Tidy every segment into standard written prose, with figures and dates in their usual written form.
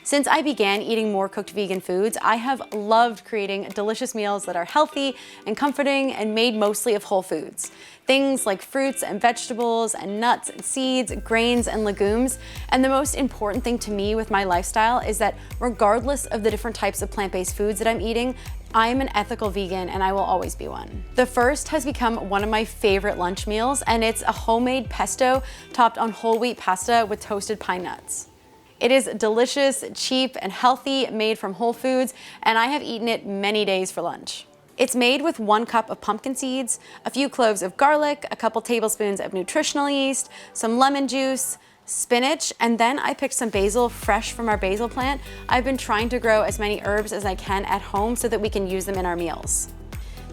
Since I began eating more cooked vegan foods, I have loved creating delicious meals that are healthy and comforting and made mostly of whole foods. Things like fruits and vegetables and nuts and seeds, grains and legumes. And the most important thing to me with my lifestyle is that regardless of the different types of plant-based foods that I'm eating, I am an ethical vegan and I will always be one. The first has become one of my favorite lunch meals, and it's a homemade pesto topped on whole wheat pasta with toasted pine nuts. It is delicious, cheap, and healthy, made from whole foods, and I have eaten it many days for lunch. It's made with 1 cup of pumpkin seeds, a few cloves of garlic, a couple tablespoons of nutritional yeast, some lemon juice, spinach, and then I picked some basil fresh from our basil plant. I've been trying to grow as many herbs as I can at home so that we can use them in our meals.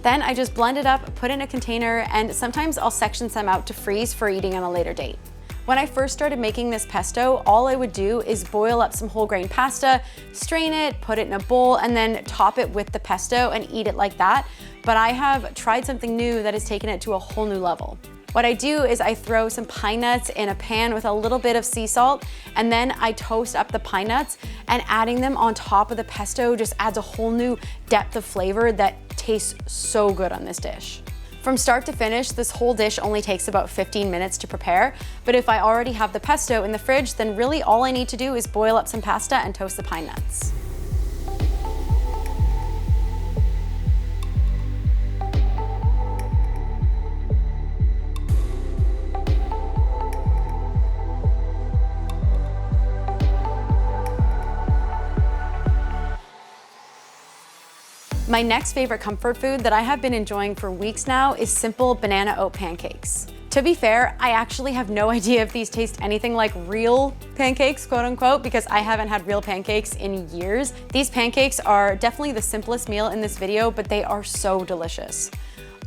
Then I just blend it up, put it in a container, and sometimes I'll section some out to freeze for eating on a later date. When I first started making this pesto, all I would do is boil up some whole grain pasta, strain it, put it in a bowl, and then top it with the pesto and eat it like that. But I have tried something new that has taken it to a whole new level. What I do is I throw some pine nuts in a pan with a little bit of sea salt, and then I toast up the pine nuts, and adding them on top of the pesto just adds a whole new depth of flavor that tastes so good on this dish. From start to finish, this whole dish only takes about 15 minutes to prepare, but if I already have the pesto in the fridge, then really all I need to do is boil up some pasta and toast the pine nuts. My next favorite comfort food that I have been enjoying for weeks now is simple banana oat pancakes. To be fair, I actually have no idea if these taste anything like real pancakes, quote unquote, because I haven't had real pancakes in years. These pancakes are definitely the simplest meal in this video, but they are so delicious.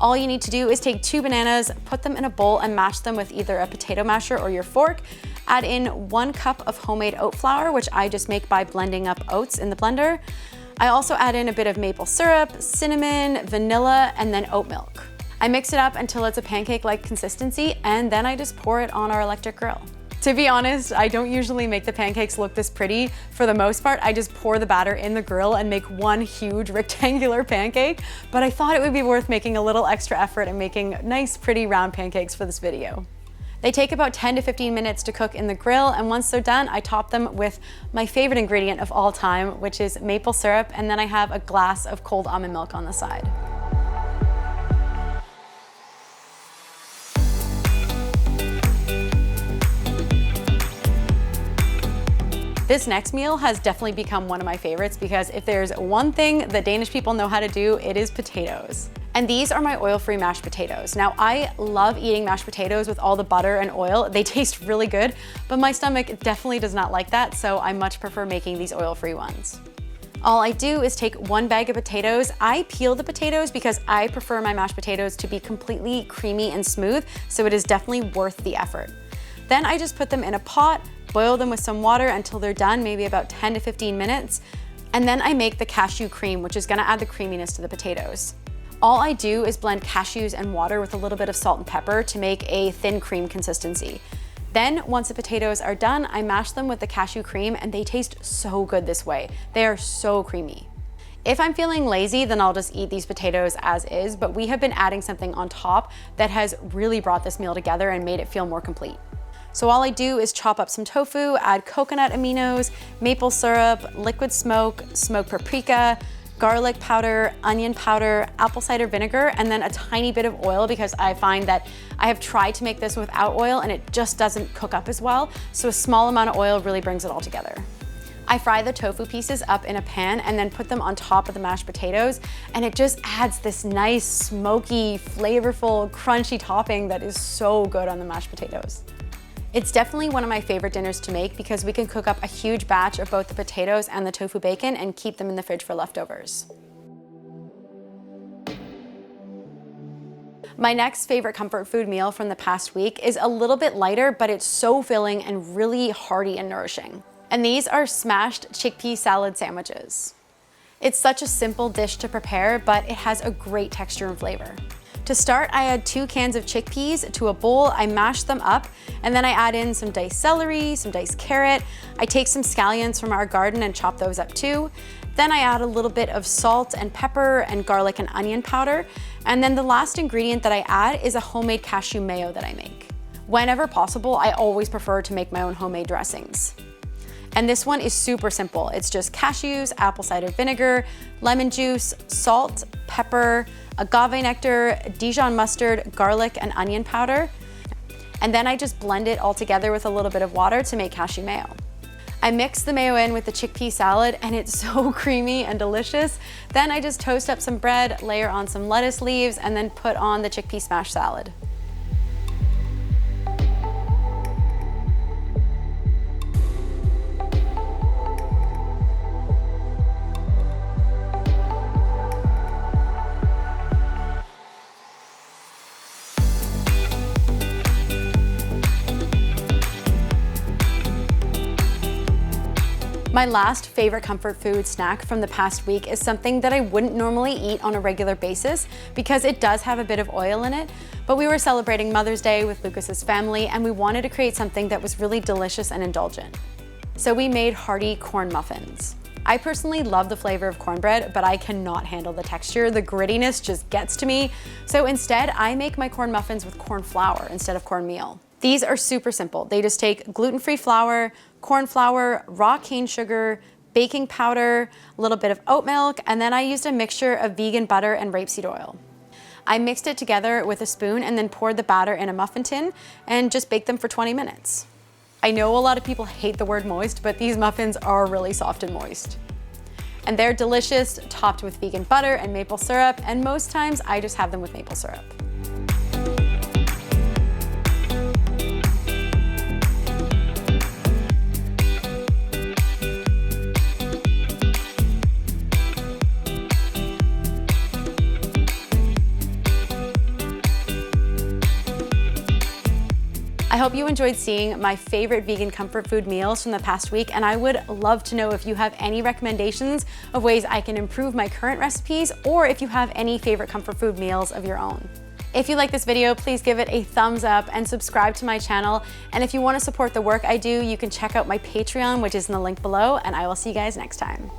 All you need to do is take 2 bananas, put them in a bowl and mash them with either a potato masher or your fork. Add in 1 cup of homemade oat flour, which I just make by blending up oats in the blender. I also add in a bit of maple syrup, cinnamon, vanilla, and then oat milk. I mix it up until it's a pancake-like consistency, and then I just pour it on our electric grill. To be honest, I don't usually make the pancakes look this pretty. For the most part, I just pour the batter in the grill and make one huge rectangular pancake, but I thought it would be worth making a little extra effort and making nice, pretty round pancakes for this video. They take about 10 to 15 minutes to cook in the grill, and once they're done, I top them with my favorite ingredient of all time, which is maple syrup, and then I have a glass of cold almond milk on the side. This next meal has definitely become one of my favorites because if there's one thing that Danish people know how to do, it is potatoes. And these are my oil-free mashed potatoes. Now, I love eating mashed potatoes with all the butter and oil. They taste really good, but my stomach definitely does not like that, so I much prefer making these oil-free ones. All I do is take 1 bag of potatoes. I peel the potatoes because I prefer my mashed potatoes to be completely creamy and smooth, so it is definitely worth the effort. Then I just put them in a pot, boil them with some water until they're done, maybe about 10 to 15 minutes. And then I make the cashew cream, which is gonna add the creaminess to the potatoes. All I do is blend cashews and water with a little bit of salt and pepper to make a thin cream consistency. Then, once the potatoes are done, I mash them with the cashew cream and they taste so good this way. They are so creamy. If I'm feeling lazy, then I'll just eat these potatoes as is, but we have been adding something on top that has really brought this meal together and made it feel more complete. So all I do is chop up some tofu, add coconut aminos, maple syrup, liquid smoke, smoked paprika, garlic powder, onion powder, apple cider vinegar, and then a tiny bit of oil because I find that I have tried to make this without oil and it just doesn't cook up as well. So a small amount of oil really brings it all together. I fry the tofu pieces up in a pan and then put them on top of the mashed potatoes, and it just adds this nice, smoky, flavorful, crunchy topping that is so good on the mashed potatoes. It's definitely one of my favorite dinners to make because we can cook up a huge batch of both the potatoes and the tofu bacon and keep them in the fridge for leftovers. My next favorite comfort food meal from the past week is a little bit lighter, but it's so filling and really hearty and nourishing. And these are smashed chickpea salad sandwiches. It's such a simple dish to prepare, but it has a great texture and flavor. To start, I add 2 cans of chickpeas to a bowl. I mash them up, and then I add in some diced celery, some diced carrot. I take some scallions from our garden and chop those up too. Then I add a little bit of salt and pepper and garlic and onion powder. And then the last ingredient that I add is a homemade cashew mayo that I make. Whenever possible, I always prefer to make my own homemade dressings. And this one is super simple. It's just cashews, apple cider vinegar, lemon juice, salt, pepper, agave nectar, Dijon mustard, garlic, and onion powder. And then I just blend it all together with a little bit of water to make cashew mayo. I mix the mayo in with the chickpea salad and it's so creamy and delicious. Then I just toast up some bread, layer on some lettuce leaves, and then put on the chickpea smash salad. My last favorite comfort food snack from the past week is something that I wouldn't normally eat on a regular basis because it does have a bit of oil in it, but we were celebrating Mother's Day with Lucas's family and we wanted to create something that was really delicious and indulgent. So we made hearty corn muffins. I personally love the flavor of cornbread, but I cannot handle the texture. The grittiness just gets to me. So instead, I make my corn muffins with corn flour instead of cornmeal. These are super simple. They just take gluten-free flour, corn flour, raw cane sugar, baking powder, a little bit of oat milk, and then I used a mixture of vegan butter and rapeseed oil. I mixed it together with a spoon and then poured the batter in a muffin tin and just baked them for 20 minutes. I know a lot of people hate the word moist, but these muffins are really soft and moist. And they're delicious, topped with vegan butter and maple syrup, and most times I just have them with maple syrup. I hope you enjoyed seeing my favorite vegan comfort food meals from the past week, and I would love to know if you have any recommendations of ways I can improve my current recipes, or if you have any favorite comfort food meals of your own. If you like this video, please give it a thumbs up and subscribe to my channel. And if you want to support the work I do, you can check out my Patreon, which is in the link below, and I will see you guys next time.